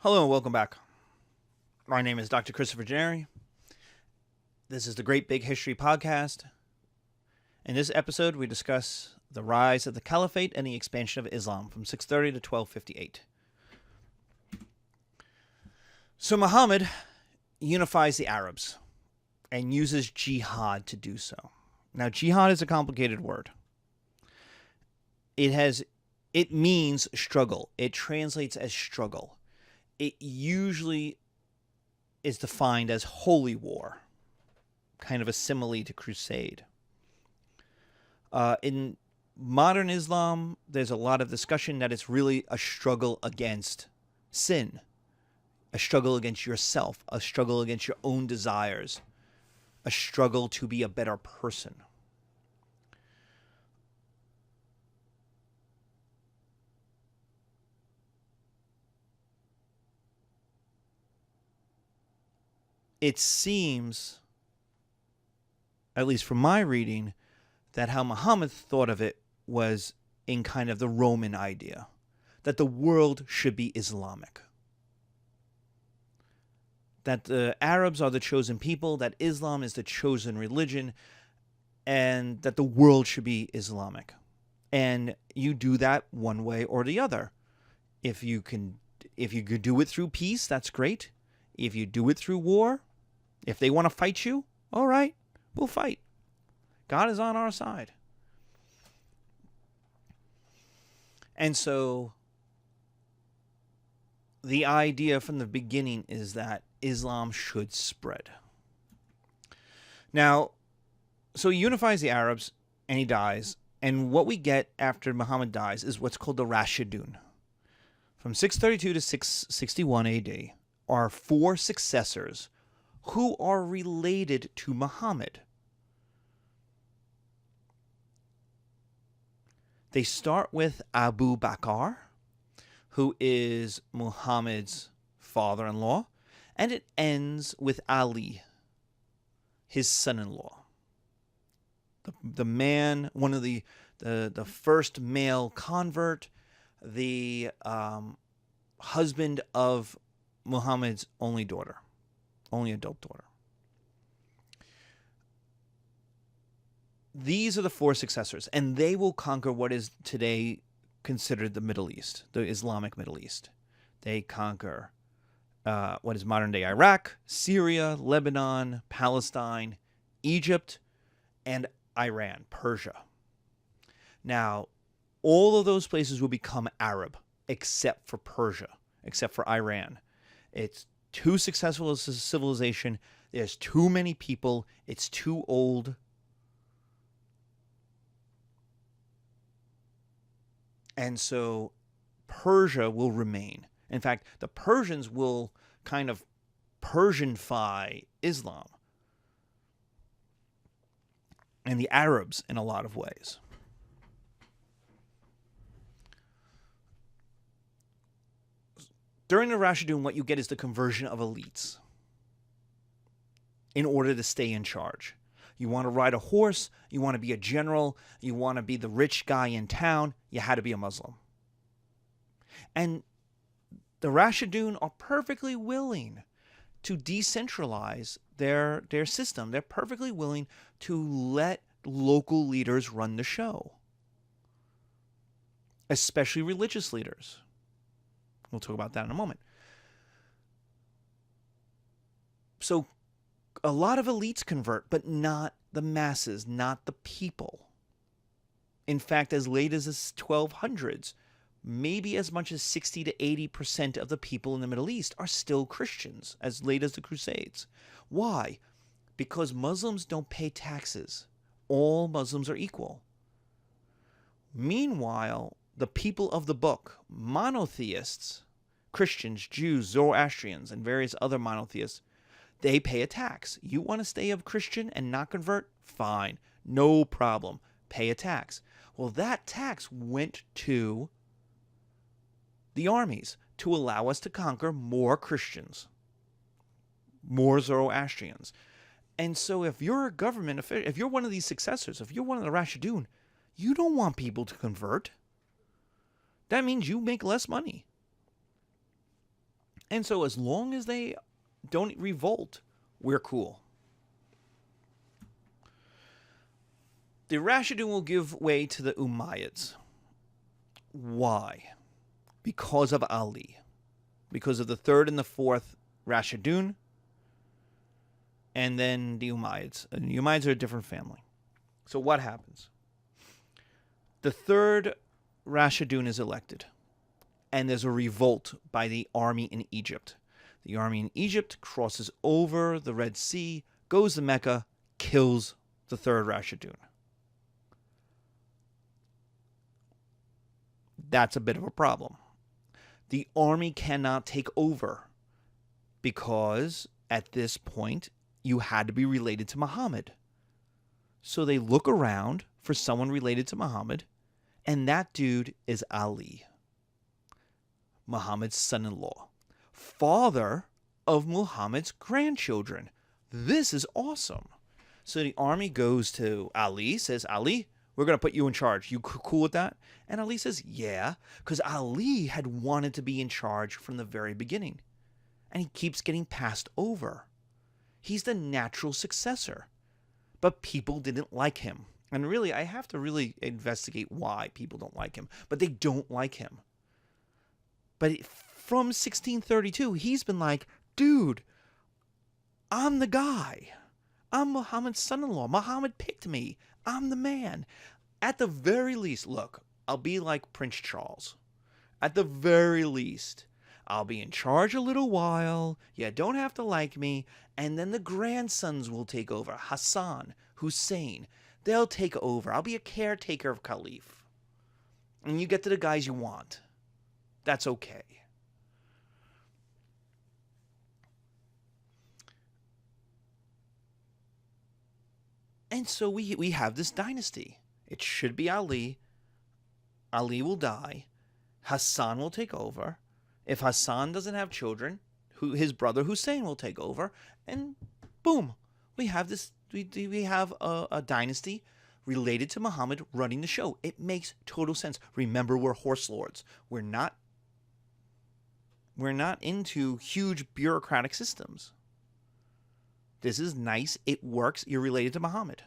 Hello and welcome back. My name is Dr. Christopher Gennari. This is the Great Big History Podcast. In this episode, we discuss the rise of the Caliphate and the expansion of Islam from 630 to 1258. So Muhammad unifies the Arabs and uses jihad to do so. Now, jihad is a complicated word. It means struggle. It translates as struggle. It usually is defined as holy war, kind of a simile to crusade. In modern Islam, there's a lot of discussion that it's really a struggle against sin, a struggle against yourself, a struggle against your own desires, a struggle to be a better person. It seems, at least from my reading, that how Muhammad thought of it was in kind of the Roman idea, that the world should be Islamic. That the Arabs are the chosen people, that Islam is the chosen religion, and that the world should be Islamic. And you do that one way or the other. If you could do it through peace, that's great. If you do it through war, if they want to fight you, all right, we'll fight. God is on our side. And so the idea from the beginning is that Islam should spread. Now, so he unifies the Arabs and he dies. And what we get after Muhammad dies is what's called the Rashidun. From 632 to 661 AD are four successors who are related to Muhammad. They start with Abu Bakr, who is Muhammad's father-in-law, and it ends with Ali, his son-in-law. The man, one of the first male convert, the husband of Muhammad's only adult daughter. These are the four successors, and they will conquer what is today considered the Middle East, the Islamic Middle East. They conquer what is modern-day Iraq, Syria, Lebanon, Palestine, Egypt, and Iran, Persia. Now, all of those places will become Arab, except for Persia, except for Iran. It's too successful as a civilization. There's too many people. It's too old. And so Persia will remain. In fact, the Persians will kind of Persianify Islam. And the Arabs in a lot of ways. During the Rashidun, what you get is the conversion of elites in order to stay in charge. You want to ride a horse, you want to be a general, you want to be the rich guy in town, you had to be a Muslim. And the Rashidun are perfectly willing to decentralize their system. They're perfectly willing to let local leaders run the show, especially religious leaders. We'll talk about that in a moment. So a lot of elites convert, but not the masses, not the people. In fact, as late as the 1200s, maybe as much as 60 to 80% of the people in the Middle East are still Christians, as late as the Crusades. Why? Because Muslims don't pay taxes. All Muslims are equal. Meanwhile, the people of the book, monotheists, Christians, Jews, Zoroastrians, and various other monotheists, they pay a tax. You want to stay a Christian and not convert? Fine. No problem. Pay a tax. Well, that tax went to the armies to allow us to conquer more Christians, more Zoroastrians. And so if you're a government official, if you're one of these successors, if you're one of the Rashidun, you don't want people to convert. That means you make less money. And so as long as they don't revolt, we're cool. The Rashidun will give way to the Umayyads. Why? Because of Ali. Because of the third and the fourth Rashidun, and then the Umayyads. And the Umayyads are a different family. So what happens? The third Rashidun is elected, and there's a revolt by the army in Egypt. The army in Egypt crosses over the Red Sea, goes to Mecca, kills the third Rashidun. That's a bit of a problem. The army cannot take over because at this point you had to be related to Muhammad. So they look around for someone related to Muhammad, and that dude is Ali, Muhammad's son-in-law, father of Muhammad's grandchildren. This is awesome. So the army goes to Ali, says, Ali, we're going to put you in charge. You cool with that? And Ali says, yeah, because Ali had wanted to be in charge from the very beginning. And he keeps getting passed over. He's the natural successor. But people didn't like him. And really, I have to really investigate why people don't like him. But they don't like him. But from 1632, he's been like, dude, I'm the guy. I'm Muhammad's son-in-law. Muhammad picked me. I'm the man. At the very least, look, I'll be like Prince Charles. At the very least, I'll be in charge a little while. You don't have to like me. And then the grandsons will take over. Hassan, Hussein, they'll take over. I'll be a caretaker of Caliph. And you get to the guys you want. That's okay. And so we have this dynasty. It should be Ali. Ali will die. Hassan will take over. If Hassan doesn't have children, his brother Hussein will take over. And boom, we have this. We have a dynasty related to Muhammad running the show. It makes total sense. Remember, we're horse lords. We're not into huge bureaucratic systems. This is nice. It works. You're related to Muhammad.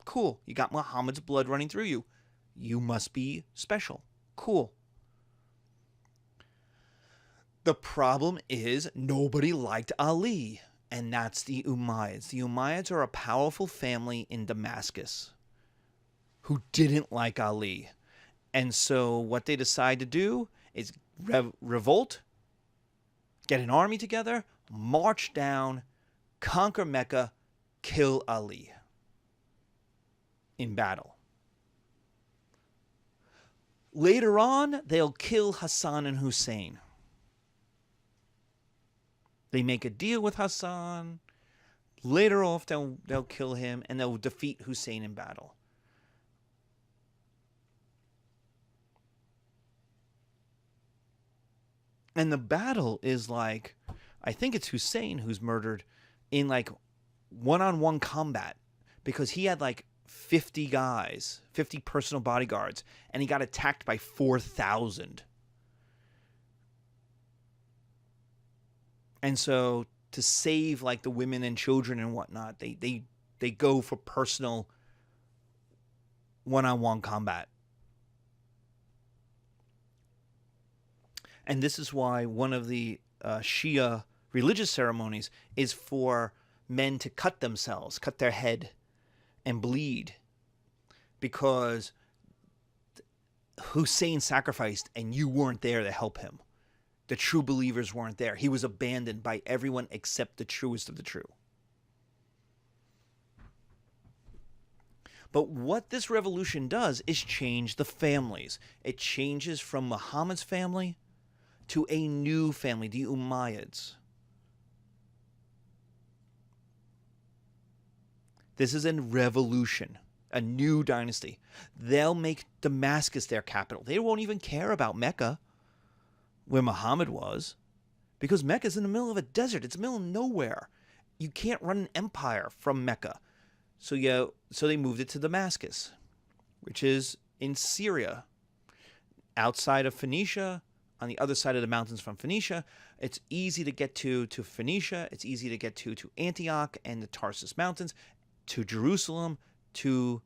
Cool. You got Muhammad's blood running through you. You must be special. Cool. The problem is nobody liked Ali, and that's the Umayyads. The Umayyads are a powerful family in Damascus who didn't like Ali. And so what they decide to do is revolt, get an army together, march down, conquer Mecca, kill Ali in battle. Later on, they'll kill Hassan and Hussein. They make a deal with Hassan. Later off, they'll kill him, and they'll defeat Hussein in battle. And the battle is like, I think it's Hussein who's murdered in like one-on-one combat because he had like 50 guys, 50 personal bodyguards, and he got attacked by 4,000. And so to save like the women and children and whatnot, they go for personal one-on-one combat. And this is why one of the Shia religious ceremonies is for men to cut themselves, cut their head, and bleed. Because Hussein sacrificed and you weren't there to help him. The true believers weren't there. He was abandoned by everyone except the truest of the true. But what this revolution does is change the families. It changes from Muhammad's family to a new family, the Umayyads. This is a revolution, a new dynasty. They'll make Damascus their capital. They won't even care about Mecca, where Muhammad was, because Mecca's in the middle of a desert. It's in the middle of nowhere. You can't run an empire from Mecca. So they moved it to Damascus, which is in Syria, outside of Phoenicia, on the other side of the mountains from Phoenicia. It's easy to get to Phoenicia. It's easy to get to Antioch and the Tarsus Mountains, to Jerusalem, to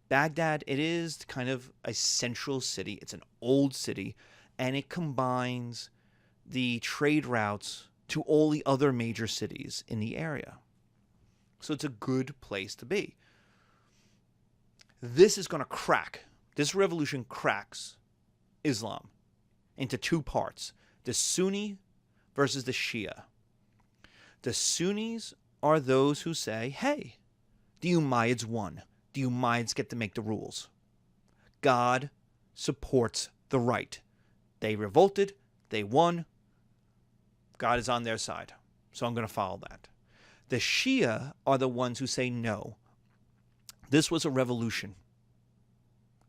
Baghdad. It is kind of a central city. It's an old city, and it combines the trade routes to all the other major cities in the area. So it's a good place to be. This is going to crack. This revolution cracks Islam into two parts: the Sunni versus the Shia. The Sunnis are those who say, hey, the Umayyads won. The Umayyads get to make the rules. God supports the right. They revolted. They won. God is on their side. So I'm going to follow that. The Shia are the ones who say, no, this was a revolution,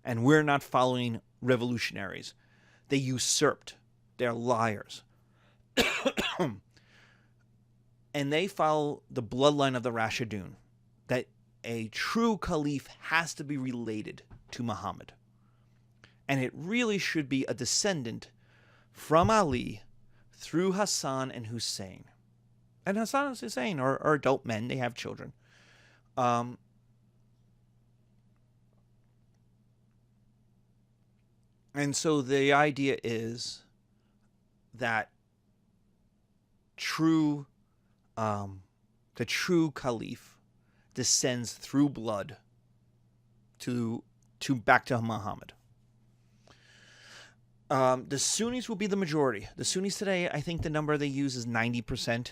and we're not following revolutionaries. They usurped. They're liars. And they follow the bloodline of the Rashidun, that a true caliph has to be related to Muhammad. And it really should be a descendant from Ali through Hassan and Hussein. And Hassan and Hussein are adult men. They have children. And so the idea is that the true caliph descends through blood to back to Muhammad. The Sunnis will be the majority. The Sunnis today, I think the number they use is 90%.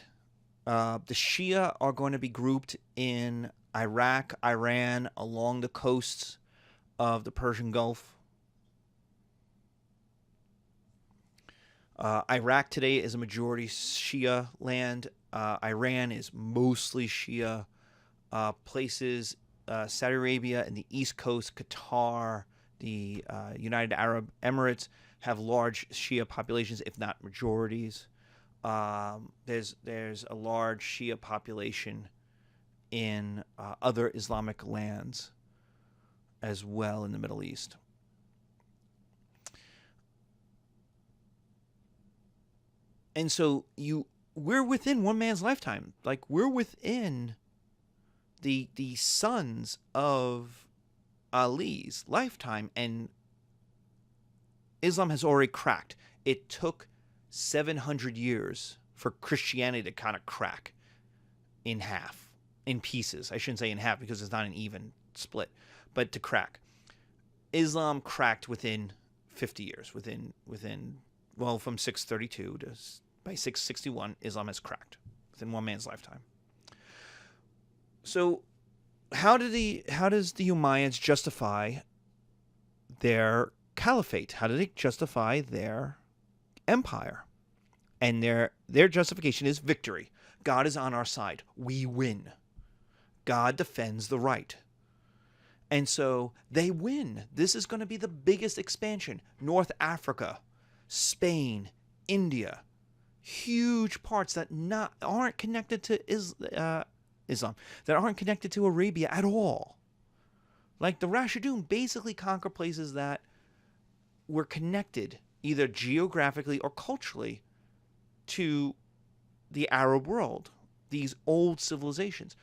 The Shia are going to be grouped in Iraq, Iran, along the coasts of the Persian Gulf. Iraq today is a majority Shia land. Iran is mostly Shia. Places, Saudi Arabia and the East Coast, Qatar, the United Arab Emirates have large Shia populations, if not majorities. There's a large Shia population in other Islamic lands as well in the Middle East. And so we're within one man's lifetime. Like, we're within the sons of Ali's lifetime, and Islam has already cracked. It took 700 years for Christianity to kind of crack in half, in pieces. I shouldn't say in half because it's not an even split, but to crack. Islam cracked within 50 years, from 632 to by 661, Islam has cracked within one man's lifetime. So how does the Umayyads justify their caliphate? How do they justify their empire? And their justification is victory. God is on our side. We win. God defends the right. And so they win. This is going to be the biggest expansion. North Africa, Spain, India, huge parts that aren't connected to Islam, that aren't connected to Arabia at all. Like the Rashidun basically conquer places that were connected either geographically or culturally to the Arab world, these old civilizations.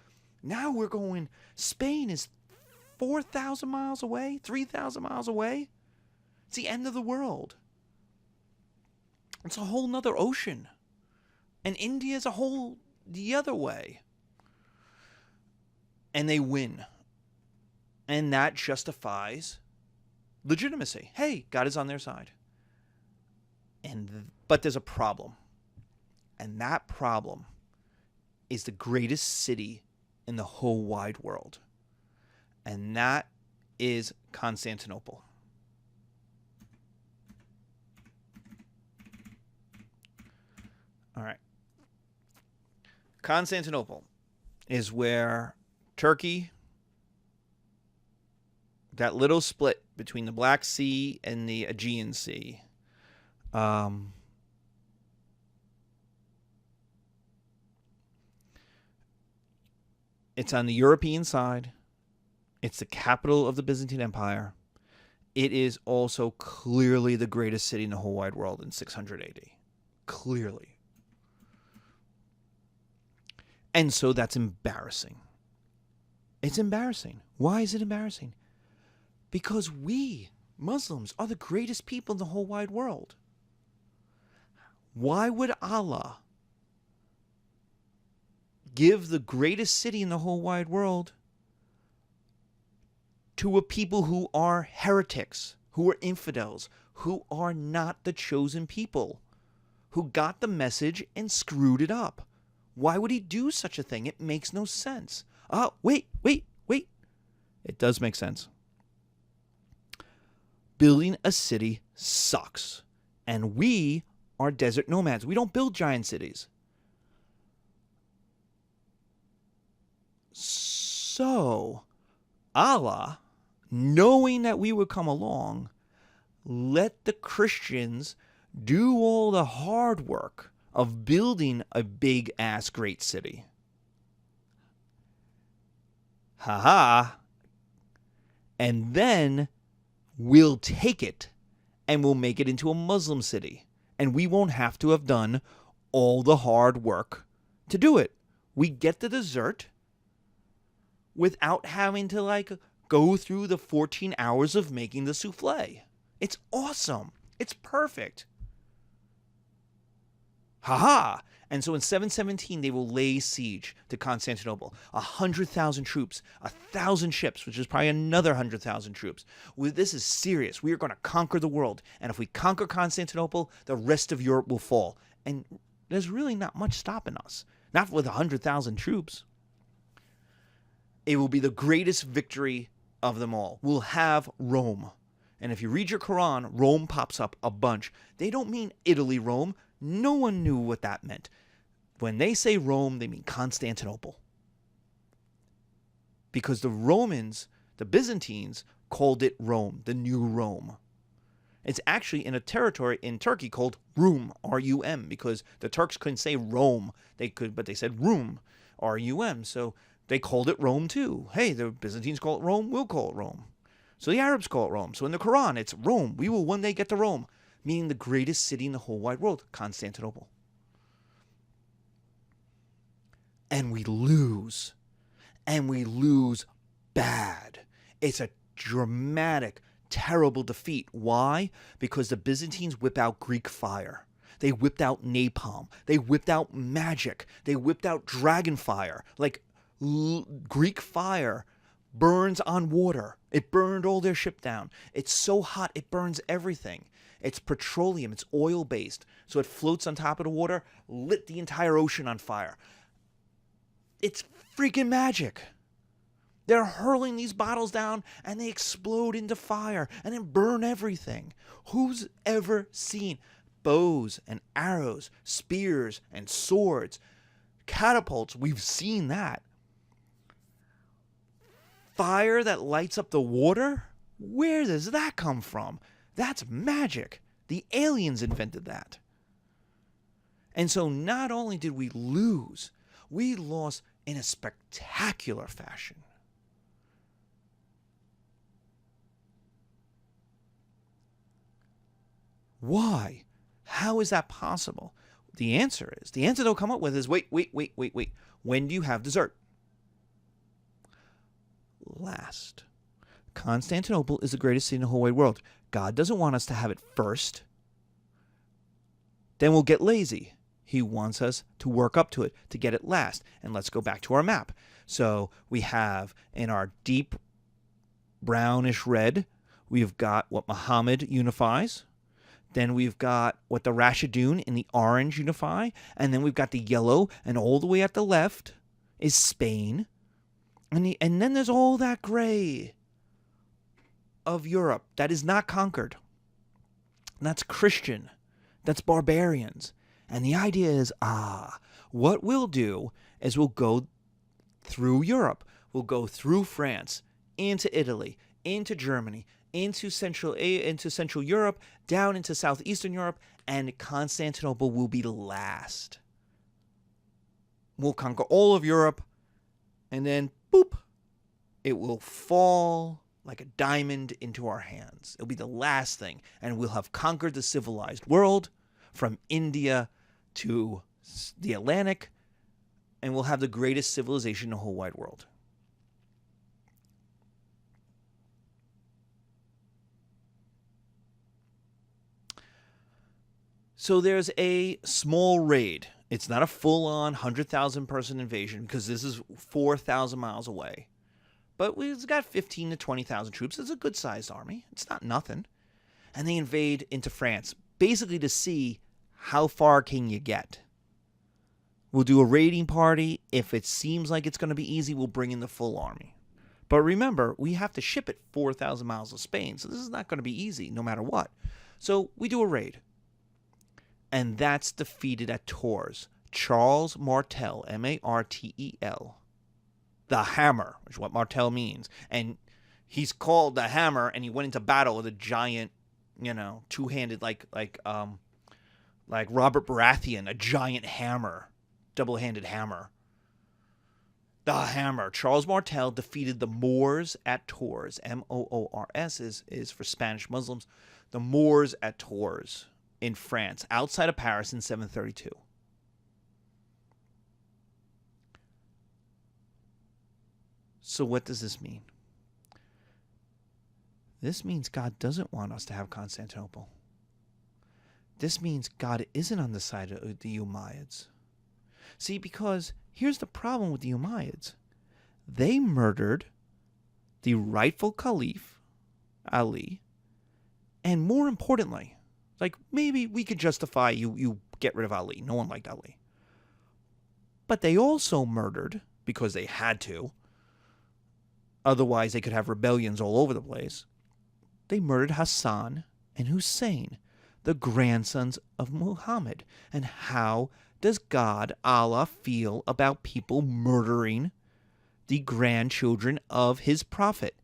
Now we're going, Spain is 4,000 miles away, 3,000 miles away. It's the end of the world. It's a whole nother ocean. And India is a whole the other way. And they win. And that justifies legitimacy. Hey, God is on their side. But there's a problem. And that problem is the greatest city in the whole wide world. And that is Constantinople. All right. Constantinople is where Turkey, that little split between the Black Sea and the Aegean Sea, it's on the European side. It's the capital of the Byzantine Empire. It is also clearly the greatest city in the whole wide world in 600 AD. Clearly. And so that's embarrassing. It's embarrassing. Why is it embarrassing? Because we, Muslims, are the greatest people in the whole wide world. Why would Allah give the greatest city in the whole wide world to a people who are heretics, who are infidels, who are not the chosen people, who got the message and screwed it up? Why would he do such a thing? It makes no sense. Oh, wait. It does make sense. Building a city sucks. And we are desert nomads. We don't build giant cities. So, Allah, knowing that we would come along, let the Christians do all the hard work of building a big-ass great city. Ha-ha. And then we'll take it and we'll make it into a Muslim city. And we won't have to have done all the hard work to do it. We get the dessert without having to go through the 14 hours of making the souffle. It's awesome. It's perfect. Ha-ha! And so in 717, they will lay siege to Constantinople. 100,000 troops, 1,000 ships, which is probably another 100,000 troops. This is serious. We are going to conquer the world. And if we conquer Constantinople, the rest of Europe will fall. And there's really not much stopping us. Not with 100,000 troops. It will be the greatest victory of them all. We'll have Rome. And if you read your Quran, Rome pops up a bunch. They don't mean Italy, Rome. No one knew what that meant. When they say Rome, they mean Constantinople. Because the Romans, the Byzantines, called it Rome, the new Rome. It's actually in a territory in Turkey called Rum, R-U-M, because the Turks couldn't say Rome. But they said Rum, R-U-M. So they called it Rome too. Hey, the Byzantines call it Rome, we'll call it Rome. So the Arabs call it Rome. So in the Quran, it's Rome. We will one day get to Rome. Meaning the greatest city in the whole wide world, Constantinople. And we lose. And we lose bad. It's a dramatic, terrible defeat. Why? Because the Byzantines whip out Greek fire. They whipped out napalm. They whipped out magic. They whipped out dragon fire. Greek fire burns on water. It burned all their ship down. It's so hot, it burns everything. It's petroleum. It's oil-based. So it floats on top of the water, lit the entire ocean on fire. It's freaking magic. They're hurling these bottles down, and they explode into fire, and then burn everything. Who's ever seen bows and arrows, spears and swords, catapults? We've seen that. Fire that lights up the water? Where does that come from? That's magic. The aliens invented that. And so not only did we lose, we lost in a spectacular fashion. Why? How is that possible? The answer they'll come up with is, wait. When do you have dessert? Last. Constantinople is the greatest city in the whole wide world. God doesn't want us to have it first. Then we'll get lazy. He wants us to work up to it, to get it last. And let's go back to our map. So we have in our deep brownish red, we've got what Muhammad unifies. Then we've got what the Rashidun in the orange unify. And then we've got the yellow. And all the way at the left is Spain. And then there's all that gray of Europe that is not conquered. That's Christian. That's barbarians. And the idea is, what we'll do is we'll go through Europe. We'll go through France, into Italy, into Germany, into Central Europe, down into Southeastern Europe, and Constantinople will be last. We'll conquer all of Europe, and then, boop, it will fall like a diamond into our hands. It'll be the last thing, and we'll have conquered the civilized world from India to the Atlantic, and we'll have the greatest civilization in the whole wide world. So there's a small raid. It's not a full-on 100,000 person invasion because this is 4,000 miles away. But we've got 15 to 20,000 troops. It's a good-sized army. It's not nothing. And they invade into France, basically to see how far can you get. We'll do a raiding party. If it seems like it's going to be easy, we'll bring in the full army. But remember, we have to ship it 4,000 miles of Spain, so this is not going to be easy no matter what. So we do a raid. And that's defeated at Tours. Charles Martel, Martel. The Hammer, which is what Martel means. And he's called the Hammer, and he went into battle with a giant, two-handed, like Robert Baratheon, a giant hammer, double-handed hammer. The Hammer. Charles Martel defeated the Moors at Tours. Moors is for Spanish Muslims. The Moors at Tours in France, outside of Paris in 732. So what does this mean? This means God doesn't want us to have Constantinople. This means God isn't on the side of the Umayyads. See, because here's the problem with the Umayyads. They murdered the rightful Caliph, Ali, and more importantly, like maybe we could justify you get rid of Ali. No one liked Ali. But they also murdered, because they had to, otherwise they could have rebellions all over the place, they murdered Hassan and Hussein, the grandsons of Muhammad. And how does God, Allah, feel about people murdering the grandchildren of his prophet?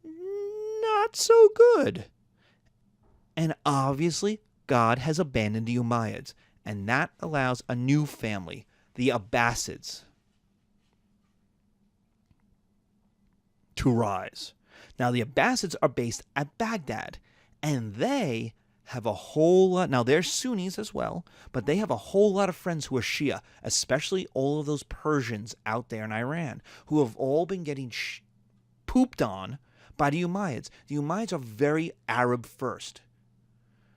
Not so good. And obviously, God has abandoned the Umayyads, and that allows a new family, the Abbasids, to rise. Now, the Abbasids are based at Baghdad, and they have a whole lot. Now, they're Sunnis as well, but they have a whole lot of friends who are Shia, especially all of those Persians out there in Iran, who have all been getting pooped on by the Umayyads. The Umayyads are very Arab first.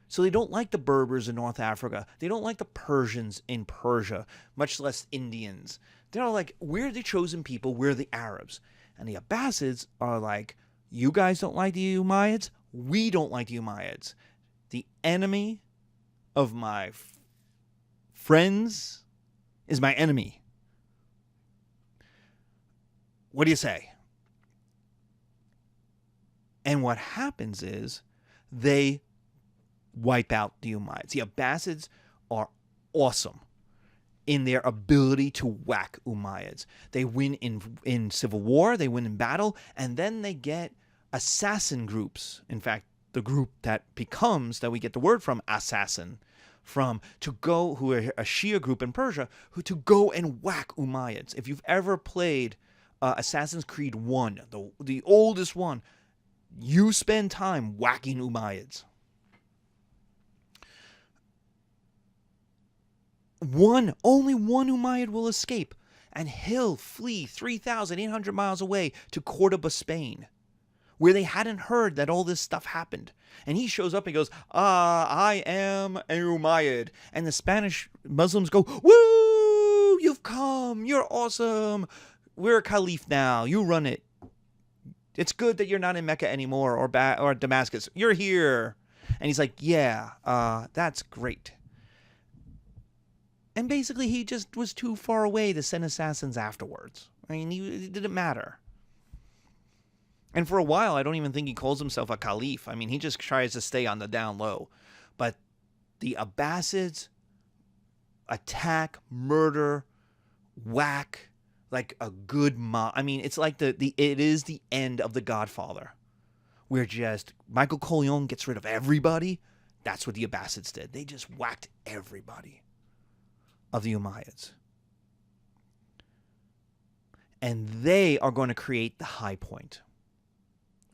So they don't like the Berbers in North Africa. They don't like the Persians in Persia, much less Indians. They're like, we're the chosen people, we're the Arabs. And the Abbasids are like, you guys don't like the Umayyads? We don't like the Umayyads. The enemy of my friends is my enemy. What do you say? And what happens is they wipe out the Umayyads. The Abbasids are awesome in their ability to whack Umayyads. They win in civil war, they win in battle, and then they get assassin groups. In fact, the group that we get the word from, assassin, who are a Shia group in Persia, to go and whack Umayyads. If you've ever played Assassin's Creed 1, the oldest one, you spend time whacking Umayyads. Only one Umayyad will escape, and he'll flee 3,800 miles away to Cordoba, Spain, where they hadn't heard that all this stuff happened. And he shows up and goes, I am an Umayyad. And the Spanish Muslims go, woo, you've come, you're awesome, we're a caliph now, you run it. It's good that you're not in Mecca anymore or Damascus, you're here. And he's like, yeah, that's great. And basically, he just was too far away to send assassins afterwards. I mean, it didn't matter. And for a while, I don't even think he calls himself a caliph. I mean, he just tries to stay on the down low. But the Abbasids attack, murder, whack like a good mob. I mean, it's like it is the end of The Godfather, where just Michael Corleone gets rid of everybody. That's what the Abbasids did. They just whacked everybody of the Umayyads. And they are going to create the high point.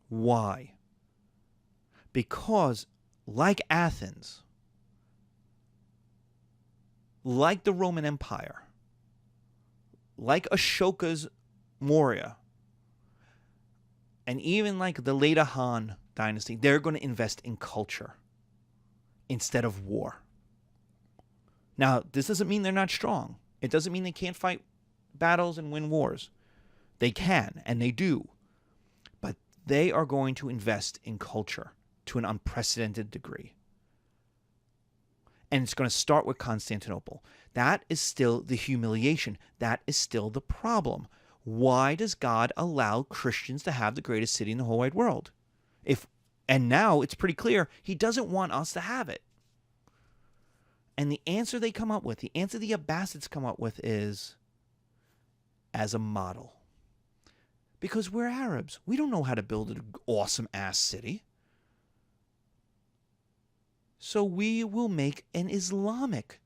Why? Because, like Athens, like the Roman Empire, like Ashoka's Maurya, and even like the later Han dynasty, they're going to invest in culture instead of war. Now, this doesn't mean they're not strong. It doesn't mean they can't fight battles and win wars. They can, and they do. But they are going to invest in culture to an unprecedented degree. And it's going to start with Constantinople. That is still the humiliation. That is still the problem. Why does God allow Christians to have the greatest city in the whole wide world? And now it's pretty clear he doesn't want us to have it. And the answer they come up with, the answer the Abbasids come up with is as a model. Because we're Arabs. We don't know how to build an awesome-ass city. So we will make an Islamic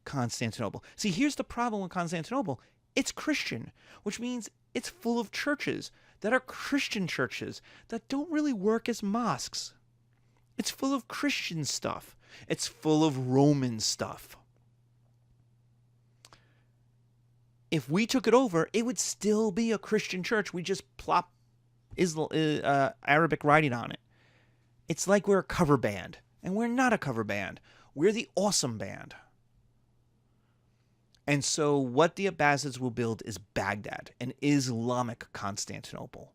Constantinople. See, here's the problem with Constantinople. It's Christian, which means it's full of churches that are Christian churches that don't really work as mosques. It's full of Christian stuff. It's full of Roman stuff. If we took it over, it would still be a Christian church. We just plop Arabic writing on it. It's like we're a cover band. And we're not a cover band. We're the awesome band. And so what the Abbasids will build is Baghdad, an Islamic Constantinople,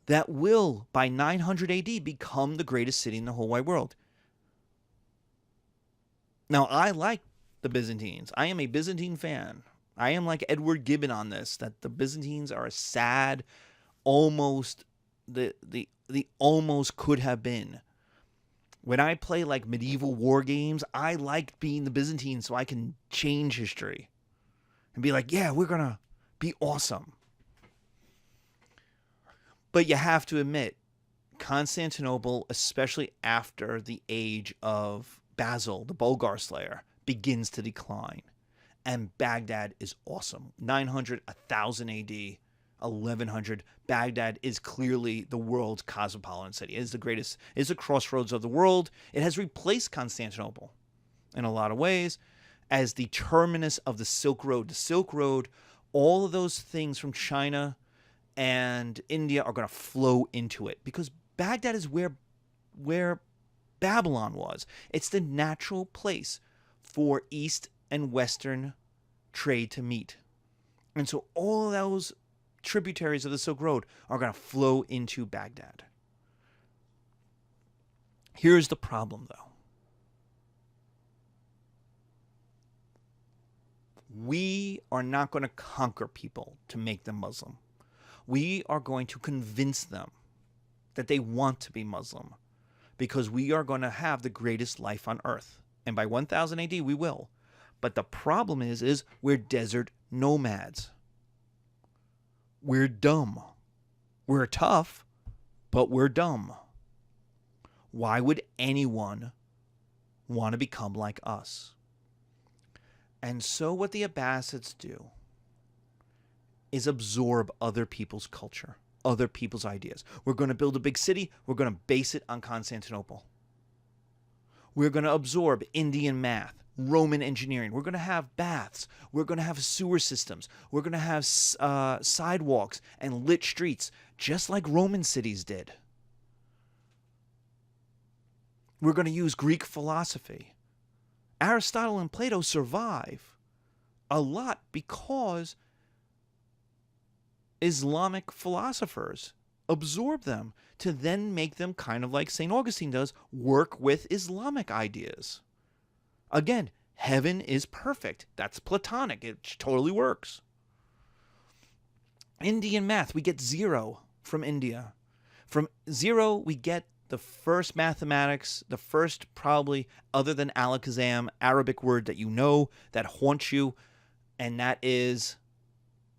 that will, by 900 AD, become the greatest city in the whole wide world. Now, I like the Byzantines. I am a Byzantine fan. I am like Edward Gibbon on this, that the Byzantines are a sad, almost, the almost could have been. When I play like medieval war games, I like being the Byzantines so I can change history and be like, yeah, we're going to be awesome. But you have to admit, Constantinople, especially after the age of Basil, the Bulgar slayer, begins to decline. And Baghdad is awesome. 900, 1000 AD, 1100, Baghdad is clearly the world's cosmopolitan city. It is the greatest, it is the crossroads of the world. It has replaced Constantinople in a lot of ways as the terminus of the Silk Road. The Silk Road, all of those things from China and India are going to flow into it because Baghdad is where Babylon was. It's the natural place for East and Western trade to meet. And so all of those tributaries of the Silk Road are going to flow into Baghdad. Here's the problem, though. We are not going to conquer people to make them Muslim. We are going to convince them that they want to be Muslim because we are going to have the greatest life on earth. And by 1000 AD, we will. But the problem is we're desert nomads. We're dumb. We're tough, but we're dumb. Why would anyone want to become like us? And so what the Abbasids do is absorb other people's culture, other people's ideas. We're going to build a big city. We're going to base it on Constantinople. We're going to absorb Indian math, Roman engineering. We're going to have baths. We're going to have sewer systems. We're going to have sidewalks and lit streets, just like Roman cities did. We're going to use Greek philosophy. Aristotle and Plato survive a lot because Islamic philosophers absorb them to then make them kind of like St. Augustine does, work with Islamic ideas. Again, heaven is perfect. That's Platonic. It totally works. Indian math, we get 0 from India. From 0, we get the first mathematics, the first probably, other than Alakazam, Arabic word that you know, that haunts you, and that is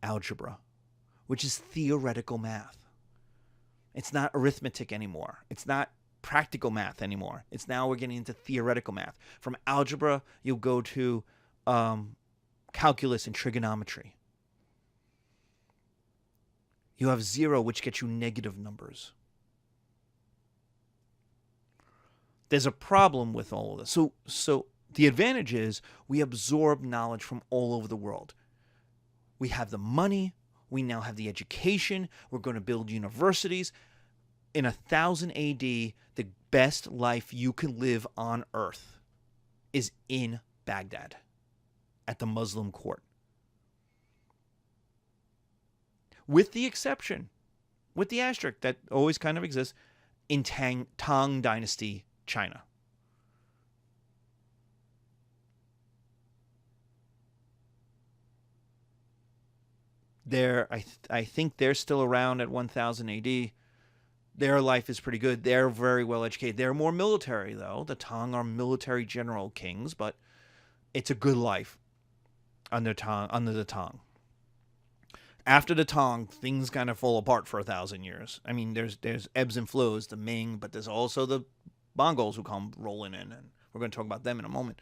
algebra, which is theoretical math. It's not arithmetic anymore. It's not practical math anymore. It's now we're getting into theoretical math. From algebra, you'll go to calculus and trigonometry. You have 0, which gets you negative numbers. There's a problem with all of this. So the advantage is we absorb knowledge from all over the world. We have the money. We now have the education. We're going to build universities. In 1000 AD, the best life you can live on earth is in Baghdad at the Muslim court. With the exception, with the asterisk that always kind of exists, in Tang Dynasty, China. I think they're still around at 1000 AD. Their life is pretty good. They're very well educated. They're more military, though. The Tang are military general kings, but it's a good life under the Tang. After the Tang, things kind of fall apart for 1,000 years. I mean, there's ebbs and flows, the Ming, but there's also the Mongols who come rolling in, and we're going to talk about them in a moment.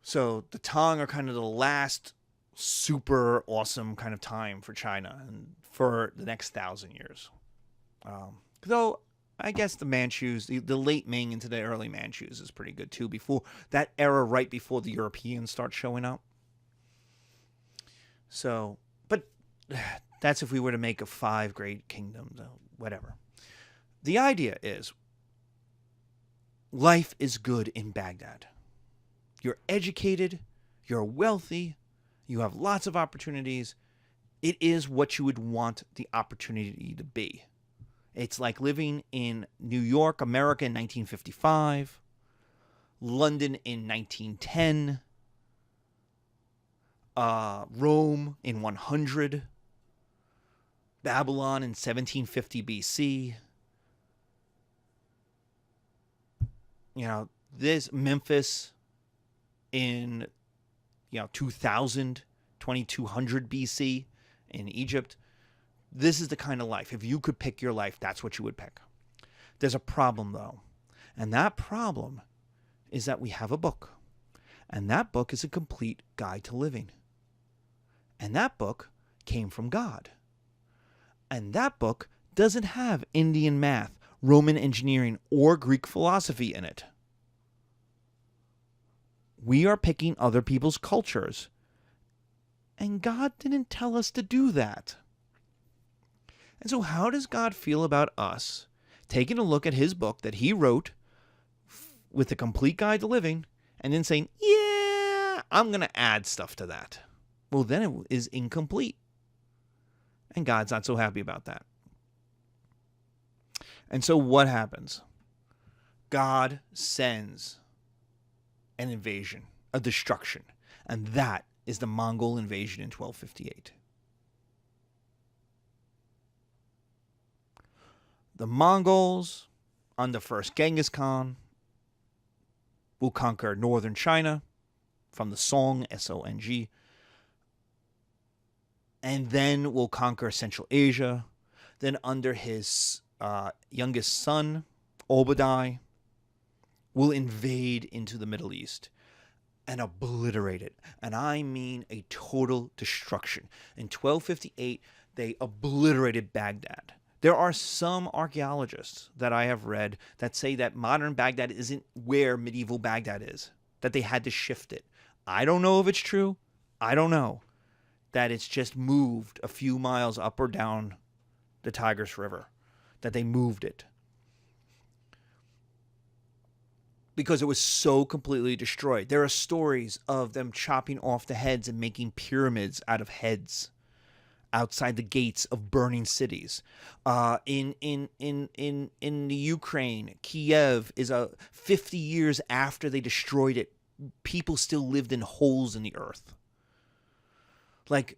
So the Tang are kind of the last super awesome kind of time for China and for the next 1,000 years. Though I guess the Manchus, the late Ming into the early Manchus is pretty good too. Before that era, right before the Europeans start showing up. So, but that's if we were to make a 5 great kingdoms, whatever. The idea is life is good in Baghdad. You're educated, you're wealthy, you have lots of opportunities. It is what you would want the opportunity to be. It's like living in New York, America in 1955, London in 1910, Rome in 100, Babylon in 1750 BC. You know, this Memphis in 2000, 2200 BC in Egypt. This is the kind of life. If you could pick your life, that's what you would pick. There's a problem, though. And that problem is that we have a book. And that book is a complete guide to living. And that book came from God. And that book doesn't have Indian math, Roman engineering, or Greek philosophy in it. We are picking other people's cultures. And God didn't tell us to do that. And so how does God feel about us taking a look at his book that he wrote with a complete guide to living and then saying, yeah, I'm going to add stuff to that? Well, then it is incomplete. And God's not so happy about that. And so what happens? God sends an invasion, a destruction. And that is the Mongol invasion in 1258. The Mongols, under first Genghis Khan, will conquer northern China from the Song, S-O-N-G, and then will conquer Central Asia. Then under his youngest son, Obadiah, will invade into the Middle East and obliterate it. And I mean a total destruction. In 1258, they obliterated Baghdad. There are some archaeologists that I have read that say that modern Baghdad isn't where medieval Baghdad is, that they had to shift it. I don't know if it's true. I don't know. That it's just moved a few miles up or down the Tigris River, that they moved it. Because it was so completely destroyed. There are stories of them chopping off the heads and making pyramids out of heads outside the gates of burning cities. In the Ukraine, Kiev is 50 years after they destroyed it. People still lived in holes in the earth. Like,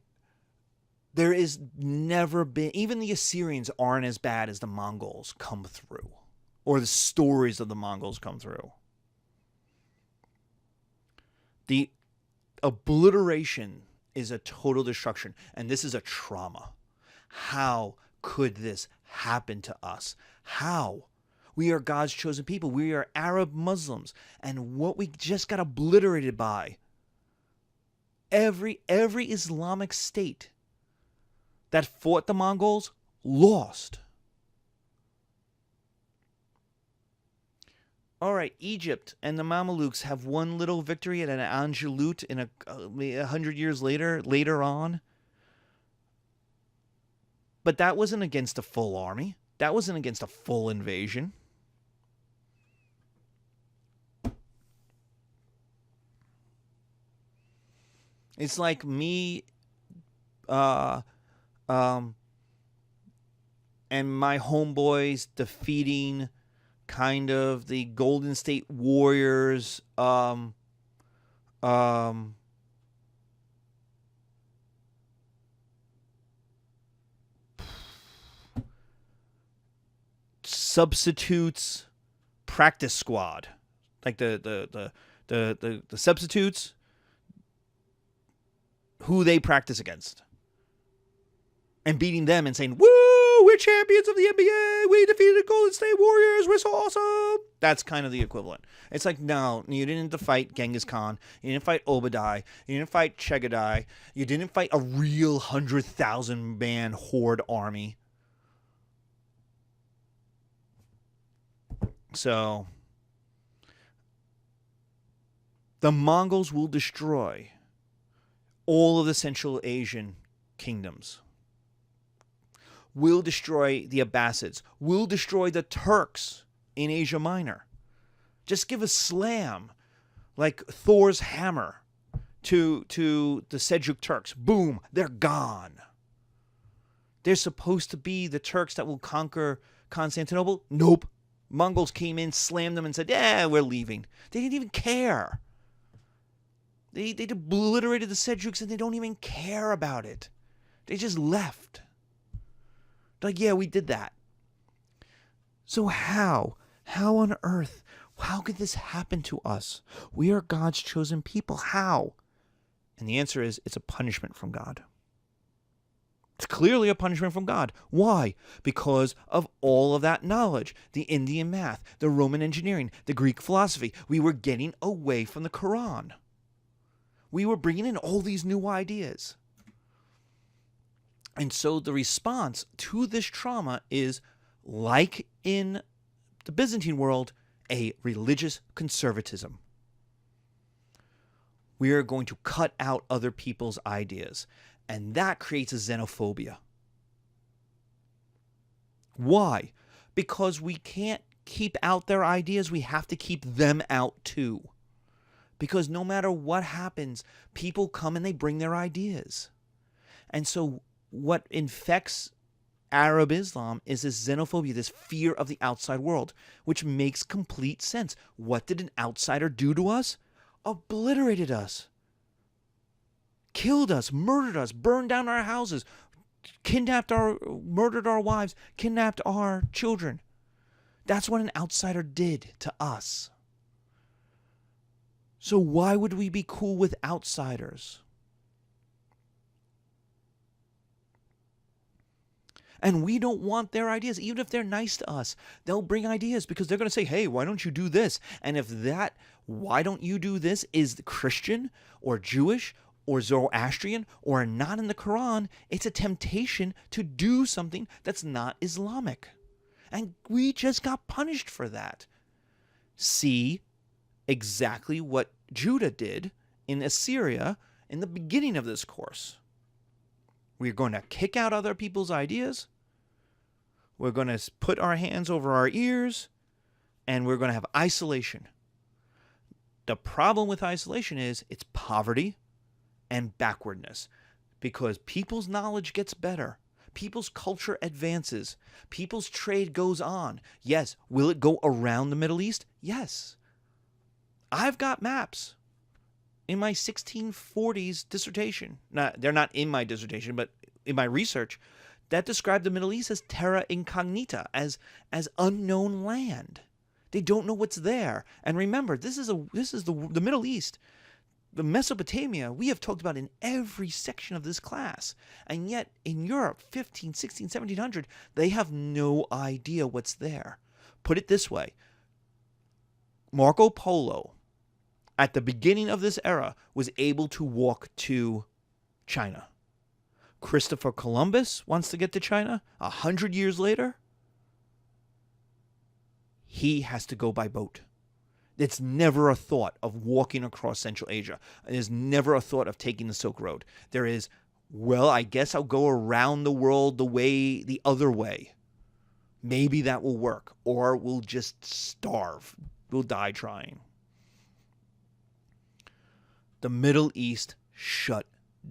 there is never been, even the Assyrians aren't as bad as the Mongols come through, or the stories of the Mongols come through. The obliteration is a total destruction, and this is a trauma. How could this happen to us? How? We are God's chosen people. We are Arab Muslims, and what we just got obliterated by every Islamic state that fought the Mongols lost. All right, Egypt and the Mamelukes have one little victory at an Angelut in 100 years later on. But that wasn't against a full army. That wasn't against a full invasion. It's like me and my homeboys defeating kind of the Golden State Warriors substitutes practice squad, like the substitutes who they practice against, and beating them and saying, "Woo, we're champions of the NBA. We defeated Golden State Warriors. We're so awesome." That's kind of the equivalent. It's like, no, you didn't fight Genghis Khan. You didn't fight Obadiah. You didn't fight Chegadai. You didn't fight a real 100,000 man horde army. So, the Mongols will destroy all of the Central Asian kingdoms, will destroy the Abbasids, will destroy the Turks in Asia Minor. Just give a slam, like Thor's hammer, to the Seljuk Turks. Boom, they're gone. They're supposed to be the Turks that will conquer Constantinople. Nope. Mongols came in, slammed them, and said, "Yeah, we're leaving." They didn't even care. They obliterated the Seljuks, and they don't even care about it. They just left. Like, yeah, we did that. So how? How on earth? How could this happen to us? We are God's chosen people. How? And the answer is, it's a punishment from God. It's clearly a punishment from God. Why? Because of all of that knowledge, the Indian math, the Roman engineering, the Greek philosophy. We were getting away from the Quran. We were bringing in all these new ideas. And so the response to this trauma is, like in the Byzantine world, a religious conservatism. We are going to cut out other people's ideas. And that creates a xenophobia. Why? Because we can't keep out their ideas. We have to keep them out too. Because no matter what happens, people come and they bring their ideas. And so what infects Arab Islam is this xenophobia, this fear of the outside world, which makes complete sense. What did an outsider do to us? Obliterated us. Killed us, murdered us, burned down our houses, murdered our wives, kidnapped our children. That's what an outsider did to us. So why would we be cool with outsiders? And we don't want their ideas. Even if they're nice to us, they'll bring ideas because they're going to say, "Hey, why don't you do this?" And if that, "why don't you do this?" is Christian or Jewish or Zoroastrian or not in the Quran, it's a temptation to do something that's not Islamic. And we just got punished for that. See exactly what Judah did in Assyria in the beginning of this course. We're going to kick out other people's ideas. We're going to put our hands over our ears. And we're going to have isolation. The problem with isolation is it's poverty and backwardness, because people's knowledge gets better. People's culture advances. People's trade goes on. Yes. Will it go around the Middle East? Yes. I've got maps in my 1640s dissertation. They're not in my dissertation, but in my research, that describe the Middle East as terra incognita, as unknown land. They don't know what's there. And remember, this is the Middle East. The Mesopotamia, we have talked about in every section of this class. And yet, in Europe, 15, 16, 1700, they have no idea what's there. Put it this way. Marco Polo, at the beginning of this era, was able to walk to China. Christopher Columbus wants to get to China 100 years later. He has to go by boat. It's never a thought of walking across Central Asia. There's never a thought of taking the Silk Road. There is, well, I guess I'll go around the world the other way. Maybe that will work. Or we'll just starve. We'll die trying. The Middle East shut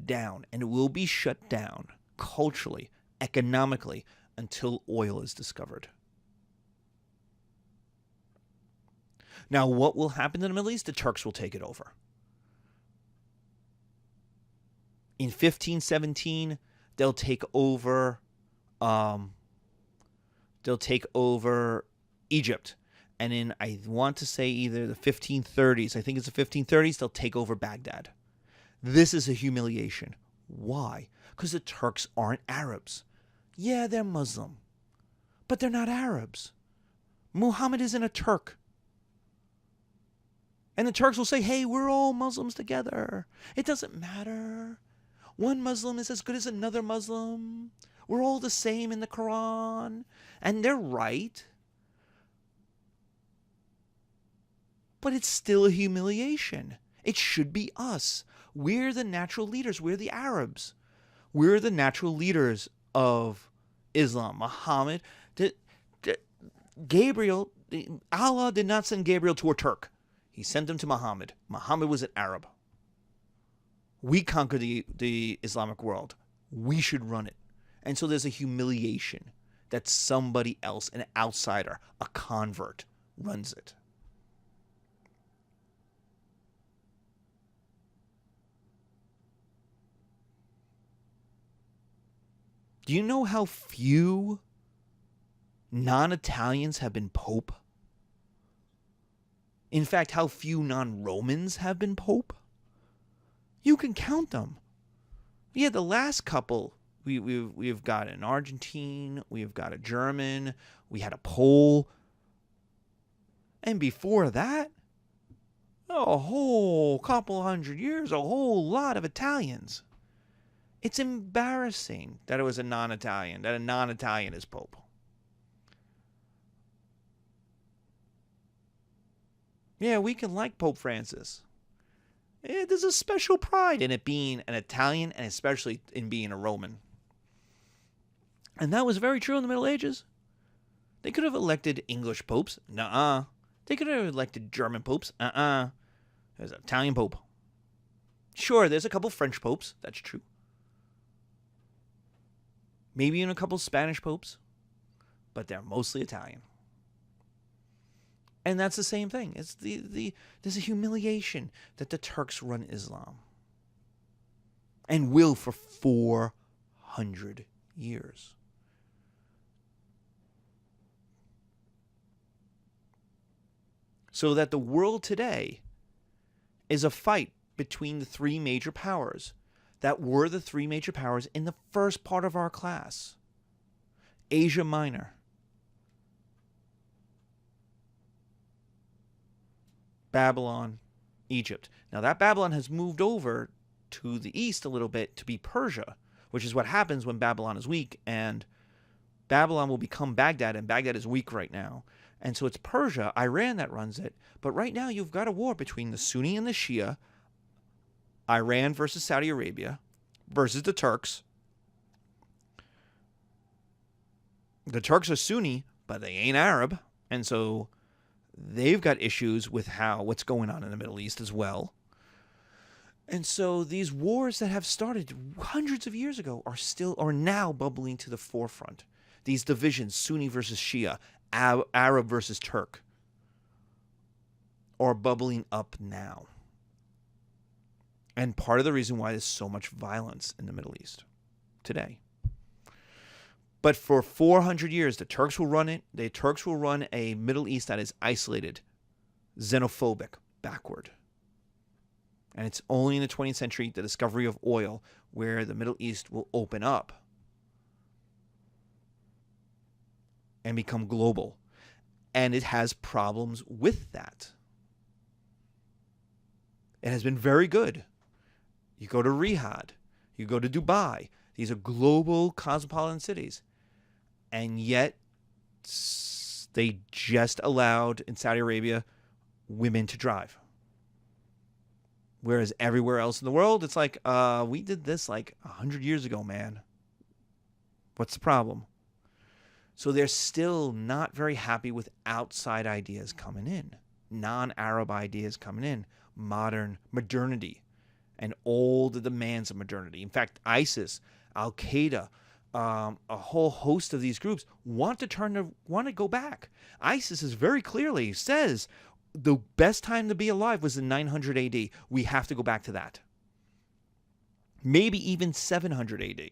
down. And it will be shut down culturally, economically, until oil is discovered. Now, what will happen in the Middle East? The Turks will take it over. In 1517, they'll take over. Egypt, and in I want to say either the 1530s. I think it's the 1530s. They'll take over Baghdad. This is a humiliation. Why? Because the Turks aren't Arabs. Yeah, they're Muslim, but they're not Arabs. Muhammad isn't a Turk. And the Turks will say, hey, we're all Muslims together. It doesn't matter. One Muslim is as good as another Muslim. We're all the same in the Quran. And they're right. But it's still a humiliation. It should be us. We're the natural leaders. We're the Arabs. We're the natural leaders of Islam. Muhammad, Gabriel, Allah did not send Gabriel to a Turk. He sent him to Muhammad. Muhammad was an Arab. We conquered the Islamic world. We should run it. And so there's a humiliation that somebody else, an outsider, a convert, runs it. Do you know how few non-Italians have been Pope? In fact, how few non-Romans have been Pope? You can count them. Yeah, the last couple, we've got an Argentine, we've got a German, we had a Pole. And before that, a whole couple hundred years, a whole lot of Italians. It's embarrassing that it was a non-Italian, that a non-Italian is Pope. Yeah, we can like Pope Francis. There's a special pride in it being an Italian and especially in being a Roman. And that was very true in the Middle Ages. They could have elected English popes. Nuh-uh. They could have elected German popes. There's an Italian pope. Sure, there's a couple French popes. That's true. Maybe even a couple Spanish popes. But they're mostly Italian. And that's the same thing. It's there's a humiliation that the Turks run Islam. And will for 400 years. So that the world today is a fight between the three major powers that were the three major powers in the first part of our class. Asia Minor, Babylon, Egypt. Now that Babylon has moved over to the east a little bit to be Persia, which is what happens when Babylon is weak, and Babylon will become Baghdad, and Baghdad is weak right now. And so it's Persia, Iran that runs it. But right now you've got a war between the Sunni and the Shia, Iran versus Saudi Arabia versus the Turks. The Turks are Sunni, but they ain't Arab, and so they've got issues with what's going on in the Middle East as well. And so these wars that have started hundreds of years ago are now bubbling to the forefront. These divisions, Sunni versus Shia, Arab versus Turk, are bubbling up now. And part of the reason why there's so much violence in the Middle East today. But for 400 years, the Turks will run it. The Turks will run a Middle East that is isolated, xenophobic, backward. And it's only in the 20th century, the discovery of oil, where the Middle East will open up and become global. And it has problems with that. It has been very good. You go to Riyadh, You go to Dubai. These are global cosmopolitan cities. And yet they just allowed in Saudi Arabia women to drive. Whereas everywhere else in the world, it's like, we did this like 100 years ago, man. What's the problem? So they're still not very happy with outside ideas coming in, non-Arab ideas coming in, modernity, and all the demands of modernity. In fact, ISIS, Al-Qaeda, a whole host of these groups want to go back. ISIS is very clearly says the best time to be alive was in 900 AD. We have to go back to that. Maybe even 700 AD.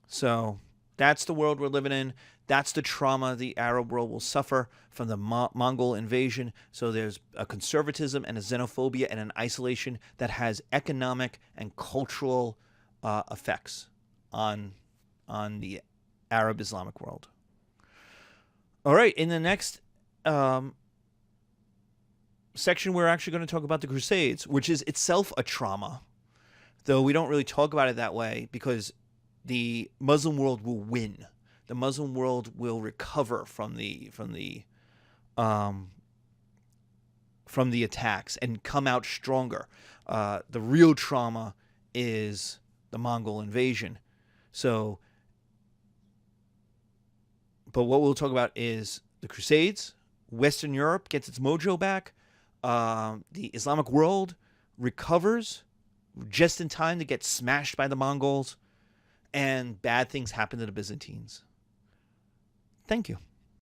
So that's the world we're living in. That's the trauma the Arab world will suffer from the Mongol invasion. So there's a conservatism and a xenophobia and an isolation that has economic and cultural effects on the Arab Islamic world. All right, in the next section, we're actually going to talk about the Crusades, which is itself a trauma, though we don't really talk about it that way because the Muslim world will win. The Muslim world will recover from the attacks and come out stronger. The real trauma is the Mongol invasion. So, but what we'll talk about is the Crusades. Western Europe gets its mojo back. The Islamic world recovers just in time to get smashed by the Mongols. And bad things happen to the Byzantines. Thank you.